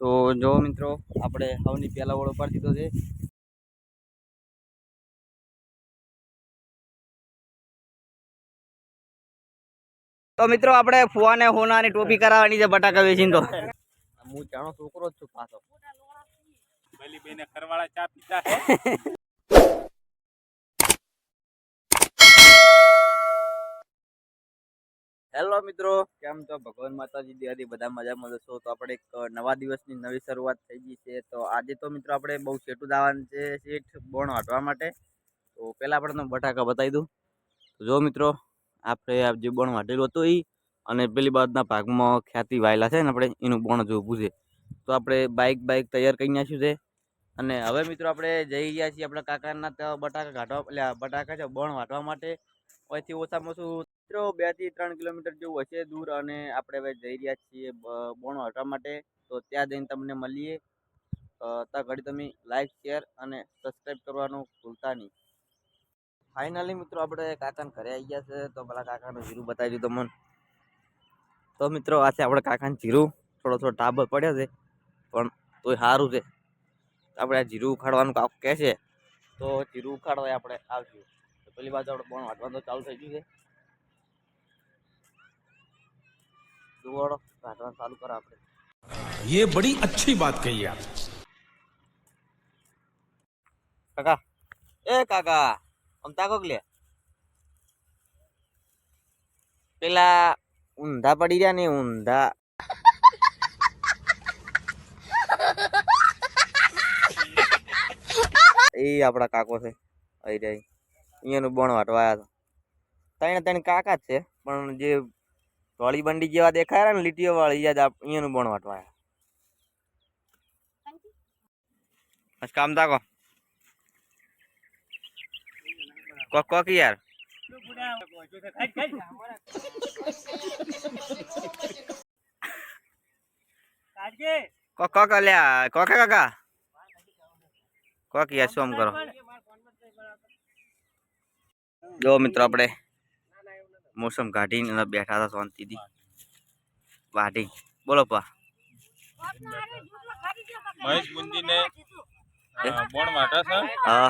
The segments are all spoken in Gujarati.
તો જો મિત્રો આપણે સૌની પહેલા ઓળો પાડી દીધો છે। તો મિત્રો આપણે ફુવાને હોનાની ટોપી કરાવવાની છે બટાકા વેચીને। તો હું જાણો છોકરો જ છું પાછો। ભલી બેને ખરવાળા ચા પીતા હે। હેલો મિત્રો, કેમ છો? ભગવાન માતાજી દયાથી બધા મજામાં જશો। તો આપણે એક નવા દિવસની નવી શરૂઆત થઈ ગઈ છે। તો આજે તો મિત્રો આપણે બહુ છેટું જવાનું છે શેઠ બોણ વાટવા માટે। તો પહેલાં આપણે તમને બટાકા બતાવી દઉં। તો જો મિત્રો આપણે જે બોણ વાટેલું હતું એ અને પેલી બાજુના ભાગમાં ખ્યાતિ વાયેલા છે ને આપણે એનું બોણ જો ઊભું છે। તો આપણે બાઇક તૈયાર કરી નાખ્યું છે અને હવે મિત્રો આપણે જઈ રહ્યા છીએ આપણા કાકાના બટાકા કાઢવા, એટલે બટાકા છે બોણ વાટવા માટે। અહીંથી ઓછામાં ઓછું મિત્રો 2 થી 3 કિલોમીટર જેવું હશે દૂર અને આપણે હવે જઈ રહ્યા છીએ બોણ વાટવા માટે। તો ત્યાં જઈને તમને મળીએ। ત્યાં ઘડી તમે લાઈક, શેર અને સબસ્ક્રાઈબ કરવાનું ભૂલતા નહીં। ફાઇનલી મિત્રો આપણે કાકાને ઘરે આવી ગયા છે। તો પેલા કાકાનું જીરું બતાવી દીધું મને। તો મિત્રો આ છે આપણે કાકાનું જીરું, થોડો ટાબર પડ્યો છે પણ તોય સારું છે। આપણે આ જીરું ઉખાડવાનું કાક કહે છે તો જીરું ઉખાડવા આપણે આવશું। તો પેલી બાજુ આપણે બોણ વાટવાનું ચાલુ થઈ ગયું છે। દુવાડો કાઢવાનું ચાલુ કરો આપણે। ये बड़ी अच्छी बात कही आप। કાકા, એ કાકા આમ તાકો લે, પેલા ઊંધા પડી રહ્યા ને ઊંધા। એ આપણા કાકો છે અહીં રહી, અહીંયાનું બોણ વાટવા આવ્યા હતા। ત્રણ કાકા જ છે પણ જે ધોળી બંડી જેવા દેખાય ને લીટીઓ વાળી યાદ અહીંયાનું બોણ વાટવા આવ્યા। કામ તાકો કોક યાર કોક લ્યા કોકે કાકા કોક યાર શું કરો। જો મિત્રો આપણે મોસમ કાઢીને બેઠા હતા શાંતિથી વાઢી। બોલો પા મહેશ બુંદી ને બોણ વાટા છે। હા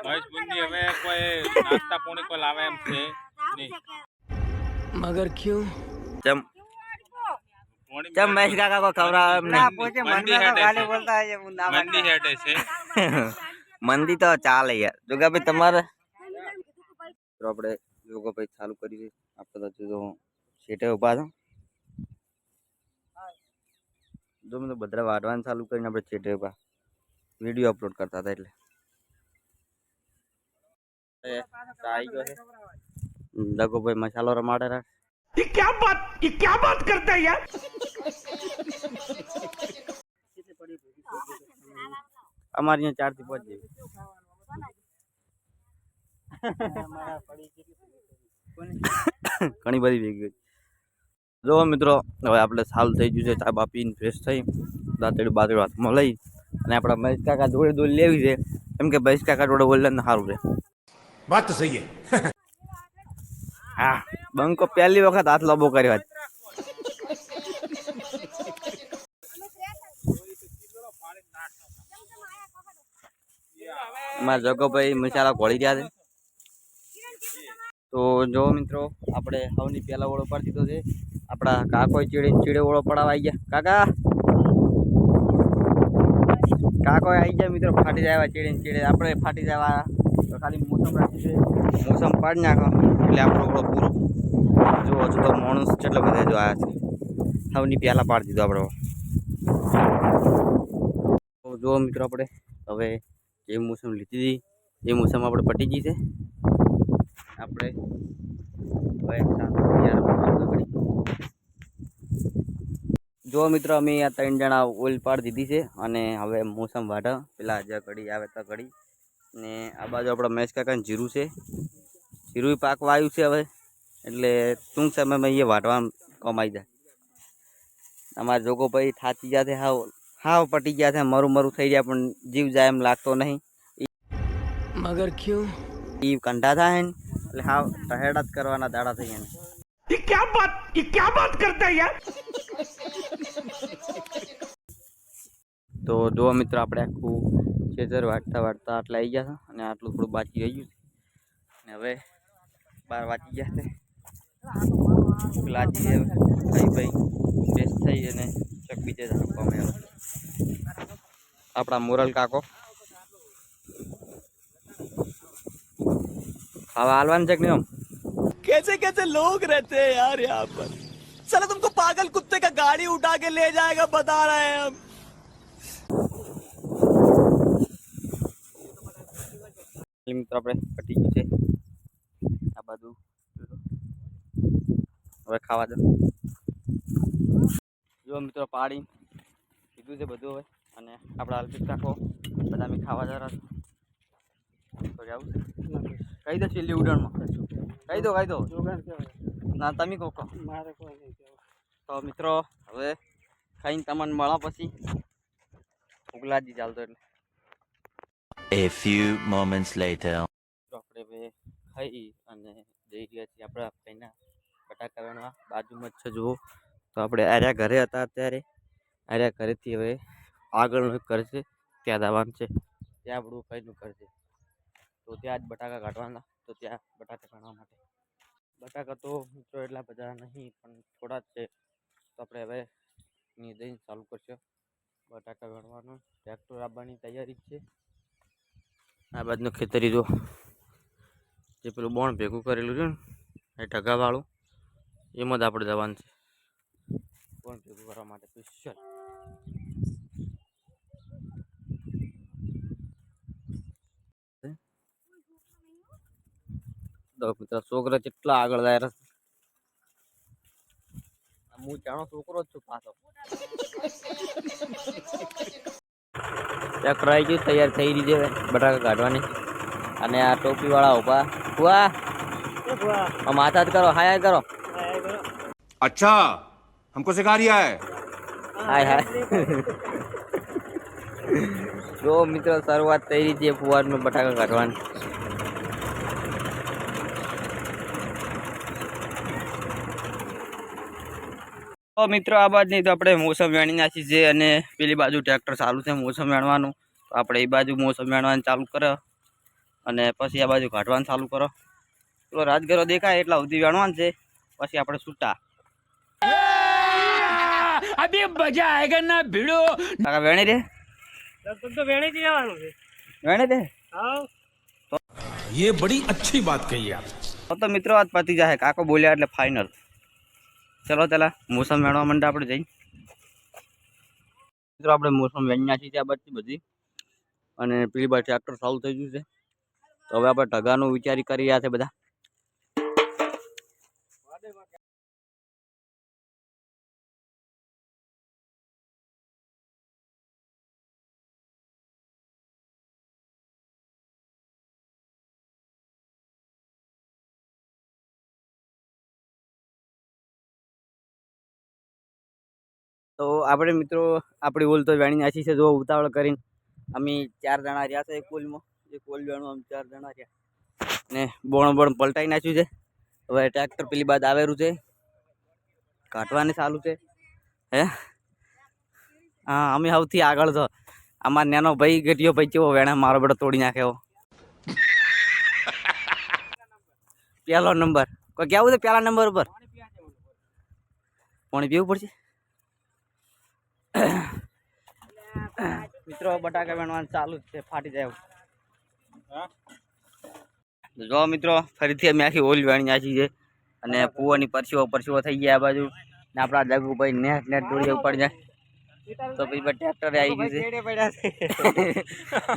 મહેશ બુંદી હવે કોઈ નાસ્તા પોણી કોઈ લાવે એમ છે નહીં। मगर क्यों? ચમ મહેશ કાકા કો ખવડાવે એમ નહીં। મંદી હેડે છે। મંદી તો ચાલે યાર। જોગાભાઈ તમારે તો આપણે જોગાભાઈ ચાલુ કરી આપણે તો જો શેઠે ઉભા છો। જો મેં તો બધા વાઢવાનું ચાલુ કરીને આપણે શેઠે ઉભા વિડીયો અપલોડ કરતા હતા એટલે આવી ગયો છે। જગોભાઈ મસાલો રમાડે રાખ। ये क्या बात करता है यार? અમારે અહીંયા 4 થી 5 જેવી ઘણી બધી ભેગી। જો મિત્રો હવે આપણે સાલ થઈ ગયું છે, ચા બા પીને ફ્રેશ થઈ દાંતેડું બાતેડું હાથમાં લઈ અને આપણા મહેશ કાકા જોડે દોડી લેવી છે કેમ કે મહેશ કાકા જોડે બોલને સારું છે। बात तो सही है। હા બંકો પહેલી વખત હાથ લાંબો કર્યો આજ। મારા જગોભાઈ મસાલા ઘોળી રહ્યા છે। તો જો મિત્રો આપણે સૌની પહેલા ઓળો પાડી દીધો છે। આપણા કાકો ચીડે ઓળો પડાવવા આવી ગયા। કાકો આવી ગયા મિત્રો, ફાટી જાય ચીડે આપણે ફાટી જવા તો ખાલી મોસમ રાખી છે, મોસમ પાડી નાખો એટલે આપણો ઓળો પૂરો। જો હજુ તો માણસ કેટલા બધા જો આવ્યા છે, સૌની પહેલા પાડી દીધો આપણો। તો જો મિત્રો આપણે હવે જે મોસમ લીધી હતી એ મોસમ આપણે પટી ગઈ છે। આપણે જો મિત્રો અમે આ 3 જણા ઓઇલ પાડી દીધી છે અને હવે મોસમ વાઢા પેલા જે ઘડી આવે તો ઘડી ને આ બાજુ આપણા મહેશ કાકાનું જીરું છે, જીરું પાકવા આવ્યું છે હવે એટલે ટૂંક સમયમાં એ વાઢવા કમાઈ જાય। અમારા જોગો ભાઈ થાચી ગયા છે, હાવ પટી ગયા છે, મરું થઈ ગયા પણ જીવ જાય એમ લાગતો નહીં। मगर क्यों? એ કંઢા થાય ને એટલે હાવ ટહેડા જ કરવાના દાડા થઈ ગયા। क्या बात करता है यार? તો જો મિત્રો આપણે આખું ખેતર વાટતા વાટતા આટલા આવી ગયા છે અને આટલું થોડું બાકી રહી ગયું છે અને હવે 12 વાગી ગયા છે. ભૂખ લાગી છે, ખાઈ ભાઈ ફ્રેશ થઈ અને ચક બીજે રાખવામાં આવ્યો. આપણા મોરલ કાકો ખાવા હાલવાનું છે કે નહીં? कैसे कैसे लोग रहते हैं यार यहाँ पर. साला तुमको पागल कुत्ते का गाड़ी उठा के ले जाएगा बता रहे हैं हम. મિત્રો આપણે પટી ગયું છે આ બધું. હવે ખાવા દો. જો મિત્રો પાડી કીધું છે બધું હવે અને આપણા અલ્પિત કાકો બધા અમે ખાવા જરા તો જાવું કહી દો છેલ્લી ઉડાણમાં કહી દો ના તમે કહો તો મિત્રો હવે ખાઈને તમને મળ્યા પછી ઉગલાજી ચાલતો એટલે A few moments later. તો આપણે હવે ખાઈ અને જઈ રહ્યા છીએ આપણા ભાઈના બટાકા વેણવા. બાજુમાં જ છે જુઓ. તો આપણે આર્યા ઘરે હતા અત્યારે આર્યા ઘરેથી હવે આગળનું એક ઘર છે ત્યાં જવાનું છે. ત્યાં આપણું ભાઈનું ઘર છે તો ત્યાં જ બટાકા કાઢવાના. તો ત્યાં બટાકા કાઢવા માટે બટાકા તો મિત્રો એટલા બધા નહીં પણ થોડા જ છે. તો આપણે હવે અહીં જઈને ચાલુ કરશું બટાકા વેણવાનું. ટ્રેક્ટર આવવાની તૈયારી જ છે. આ બાજુનું ખેતરી જો જે પેલું બોણ ભેગું કરેલું છે ને એ ઢગાવાળું એમાં જ આપણે જવાનું છે બોણ ભેગું કરવા માટે સ્પેશિયલ. મિત્રો છોકરા કેટલા આગળ જાય રસ્તે. હું જાણો છોકરો જ છું પાછો. ટ્રેક્ટર આવી ગયું, તૈયાર થઈ રહી છે બટાકા કાઢવાની. અને આ ટોપી વાળા ઉભા હુઆ માથા જ કરો હાય કરો. अच्छा हमको सिखा रिया है. હાય જો મિત્રો શરૂઆત થઈ રહી છે ફુવારનું બટાકા કાઢવાની. તો મિત્રો આ બાજુની તો આપણે મોસમ વેણી નાખી છે અને પેલી બાજુ ટ્રેક્ટર ચાલુ છે મોસમ વેણવાનું. તો આપણે એ બાજુ મોસમ વેણવાનું ચાલુ કરો અને પછી આ બાજુ કાઢવાનું ચાલુ કરો. પેલો રાજગરો દેખાય એટલા સુધી વેણવાનું છે પછી આપણે છૂટા. अभी मजा आएगा ना भिड़ो. કાકા વેણી દે લગભગ તો વેણી જ જવાનું છે. વેણી દે. હા ये बड़ी अच्छी बात कही आप. તો મિત્રો આજ પતી જાય. કાકો બોલ્યા એટલે ફાઇનલ. ચલો પેલા મોસમ વેણવા માંડે આપણે જઈ. મિત્રો આપણે મોસમ વેણ્યા છીએ ત્યાં બધી અને પેલી બાજુ ટ્રેક્ટર ચાલુ થઈ ગયું છે. તો હવે આપણે ઢગાનું વિચારી કરી રહ્યા છે બધા. તો આપણે મિત્રો આપણી ઓલ તો વેણી નાખી છે જો ઉતાવળ કરીને. અમે 4 જણા રહ્યા છે કોલમાં. એ કોલ વેણું અમે 4 જણા રહ્યા ને બોણ પલટાઈ નાખ્યું છે. હવે ટ્રેક્ટર પેલી બાદ આવેલું છે કાઢવાની ચાલુ છે હે. હા અમે સૌથી આગળ છો. અમાર નાનો ભાઈ ગેટીયો ભાઈ કેવો વેણે મારો બેટો તોડી નાખ્યો. પહેલો નંબર કોઈ કેવું છે પહેલા નંબર ઉપર પાણી પીવું પડશે. મિત્રો બટાકા વેણવાનું ચાલુ જ છે ફાટી જાય. જો મિત્રો ફરીથી અમે આખી ઓલ વેણી નાખી છે અને પુવાની પરસીઓ થઈ ગયા આ બાજુ ને આપણા જગુભાઈ નેટ દોડી ઉપર જાય. તો પછી ટ્રેક્ટર આવી ગયું છે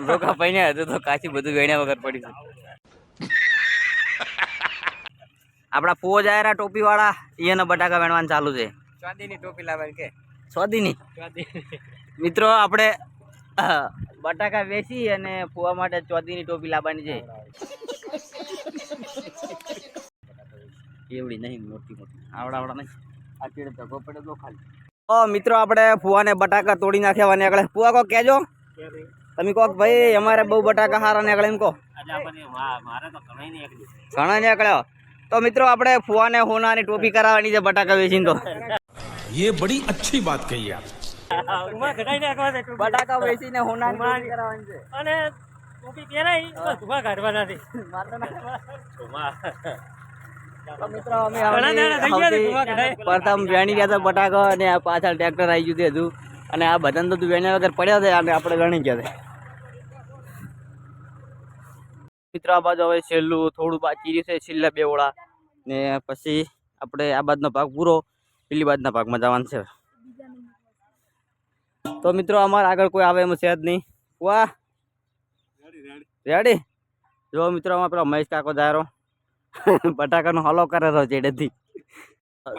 રોકા પૈને હતું તો કાચી બધું વેણ્યા વગર પડ્યું છે. આપણા ફુવો જાય ટોપી વાળા એના બટાકા વેણવાનું ચાલુ છે. સ્વાદીની ટોપી લાવવાની કે સ્વાદીની મિત્રો આપણે બટાકા વેચી અને ફુવા માટે ચોદીની ટોપી લાવવાની છે. એવડી નહીં મોટી આવડા નહીં આ ચીડે ધગો પડે તો ખાલી. તો મિત્રો આપણે ફુવાને બટાકા તોડી નાખ્યા નીકળે. ફુવા કોક કહેજો તમે કોક ભાઈ અમારે બહુ બટાકા હારા નીકળે એમ કહો. ઘણા નીકળ્યો તો મિત્રો આપણે ફુવાને હોનાની ટોપી કરાવવાની છે બટાકા વેચીને. તો ये बड़ी अच्छी बात कही आप. બટાકા વેચીને હોનાની ટોપી કરાવવાની છે. અને ટોપી પહેરાઈ ધુમા કાઢવાના છે. તો મિત્રો અમે ઘણા દાડા થઈ ગયા છે ધુમા કઢાય. પ્રથમ વેણી ગયા હતા બટાકા અને આ પાછળ ટ્રેક્ટર આવી ગયું હતું અને આ બધાને તો વેણ્યા વગર પડ્યા હતા અને આપણે ગણી ગયા હતા. મિત્રો આ બાજુ હવે છેલ્લું થોડું બાકી રહ્યું છે, છેલ્લા 2 ઓળા ને પછી આપણે આ બાજુનો ભાગ પૂરો પેલી બાજુના ભાગમાં જવાનું છે. તો મિત્રો અમારે આગળ કોઈ આવે એમ છે જ નહીં. વાહ રેડી. જો મિત્રો અમારે પેલો મહેશ કાકો જાયરો બટાકાનો હલો કરે તો ચેડેથી.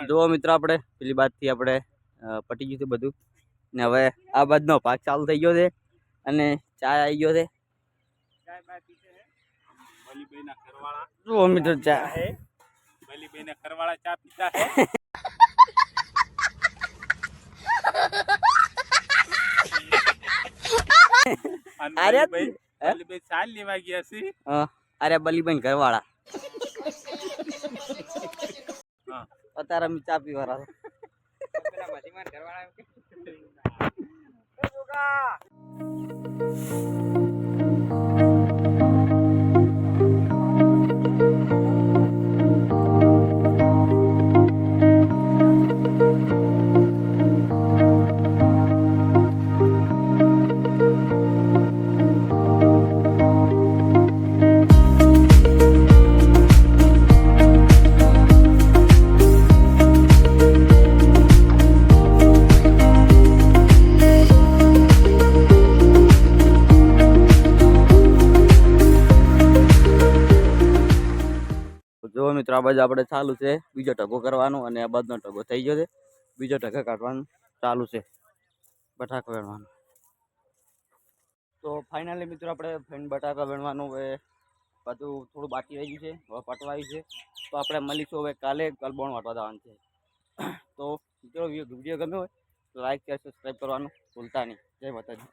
જુઓ મિત્રો આપણે પેલી બાજુથી આપણે પટી ગયું છે બધું ને હવે આ બાજુનો ભાગ ચાલુ થઈ ગયો છે અને ચા આવી ગયો છે. બલીભાઈના ઘરવાળા જુઓ મિત્રો ચા બલીભાઈના ઘરવાળા ચા પીતા હે. અને અરે બલીભાઈ ચાલ લેવા ગયા છે. અરે બલીબેન ઘરવાળા અત્યારે અમે ચા પીવા જો મિત્રો આ બાજુ આપણે ચાલુ છે બીજો ટકો કરવાનો અને આ બાજુનો ટકો થઈ ગયો છે, બીજો ટકો કાઢવાનું ચાલુ છે બટાકા વેણવાનું. તો ફાઇનલી મિત્રો આપણે બટાકા વેણવાનું હવે બધું થોડું બાકી રહી ગયું છે, હવે પટવાયું છે. તો આપણે મળીશું હવે કાલે બોણ વાટવા જવાનું છે. તો મિત્રો વિડીયો ગમ્યો હોય તો લાઈક શેર સબસ્ક્રાઈબ કરવાનું ભૂલતા નહીં. જય માતાજી.